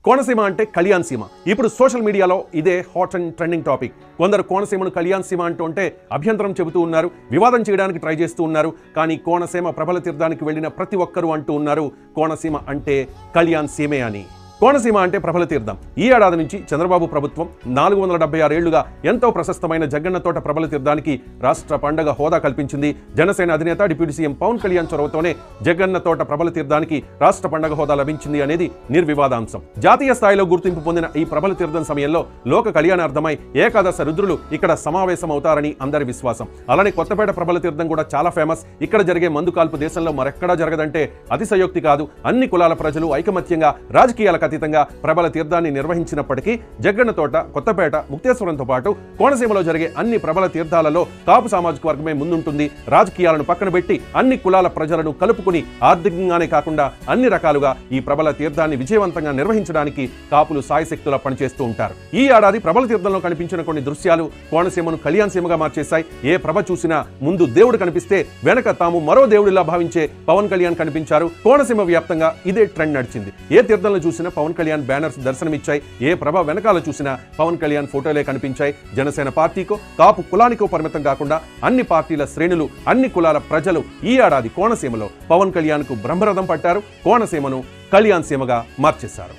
కోనసీమ అంటే కళ్యాణ్ సీమ. ఇప్పుడు సోషల్ మీడియాలో ఇదే హాట్ అండ్ ట్రెండింగ్ టాపిక్. కొందరు కోనసీమను కళ్యాణ్ సీమ అంటూ ఉంటే అభ్యంతరం చెబుతూ ఉన్నారు, వివాదం చేయడానికి ట్రై చేస్తూ ఉన్నారు. కానీ కోనసీమ ప్రభల తీర్థానికి వెళ్ళిన ప్రతి ఒక్కరూ అంటూ ఉన్నారు కోనసీమ అంటే కళ్యాణ్ సీమే అని. కోనసీమ అంటే ప్రభల తీర్థం. ఈ ఏడాది నుంచి చంద్రబాబు ప్రభుత్వం 476 ఏళ్లుగా ఎంతో ప్రశస్తమైన జగ్గన్న తోట ప్రభల తీర్థానికి రాష్ట్ర పండగ హోదా కల్పించింది. జనసేన అధినేత డిప్యూటీ సీఎం పవన్ కళ్యాణ్ చొరవతోనే జగ్గన్న తోట ప్రభల తీర్థానికి రాష్ట్ర పండగ హోదా లభించింది అనేది నిర్వివాదాంశం. జాతీయ స్థాయిలో గుర్తింపు పొందిన ఈ ప్రభల తీర్థం సమయంలో లోక కళ్యాణార్థమై ఏకాదశ రుద్రులు ఇక్కడ సమావేశం అవుతారని అందరి విశ్వాసం. అలానే కొత్తపేట ప్రభల తీర్థం కూడా చాలా ఫేమస్. ఇక్కడ జరిగే మందు కాల్పు దేశంలో మరెక్కడా జరగదంటే అతిశయోక్తి కాదు. అన్ని కులాల ప్రజలు ఐకమత్యంగా రాజకీయాల అతీతంగా ప్రభల తీర్థాన్ని నిర్వహించినప్పటికీ జగ్గన్న తోట, కొత్తపేట, ముక్తేశ్వరంతో పాటు కోనసీమలో జరిగే అన్ని ప్రభల తీర్థాలలో కాపు సామాజిక వర్గమే ముందుంటుంది. రాజకీయాలను పక్కన పెట్టి అన్ని కులాల ప్రజలను కలుపుకుని ఆర్థికంగానే కాకుండా అన్ని రకాలుగా ఈ ప్రభల తీర్థాన్ని విజయవంతంగా నిర్వహించడానికి కాపులు సాయశక్తులా పనిచేస్తూ ఉంటారు. ఈ ఏడాది ప్రభల తీర్థంలో కనిపించిన కొన్ని దృశ్యాలు కోనసీమను కళ్యాణ్ సీమగా మార్చేశాయి. ఏ ప్రభ చూసినా ముందు దేవుడు కనిపిస్తే వెనక తాము మరో దేవుడిలా భావించే పవన్ కళ్యాణ్ కనిపించారు. కోనసీమ వ్యాప్తంగా ఇదే ట్రెండ్ నడిచింది. ఏ తీర్థంలో చూసినా పవన్ కళ్యాణ్ బ్యానర్స్ దర్శనమిచ్చాయి. ఏ ప్రభ వెనకాల చూసినా పవన్ కళ్యాణ్ ఫోటోలే కనిపించాయి. జనసేన పార్టీకో కాపు కులానికో పరిమితం కాకుండా అన్ని పార్టీల శ్రేణులు, అన్ని కులాల ప్రజలు ఈ ఏడాది కోనసీమలో పవన్ కళ్యాణ్ కు బ్రహ్మరథం పట్టారు. కోనసీమను కళ్యాణ్ సీమగా మార్చేశారు.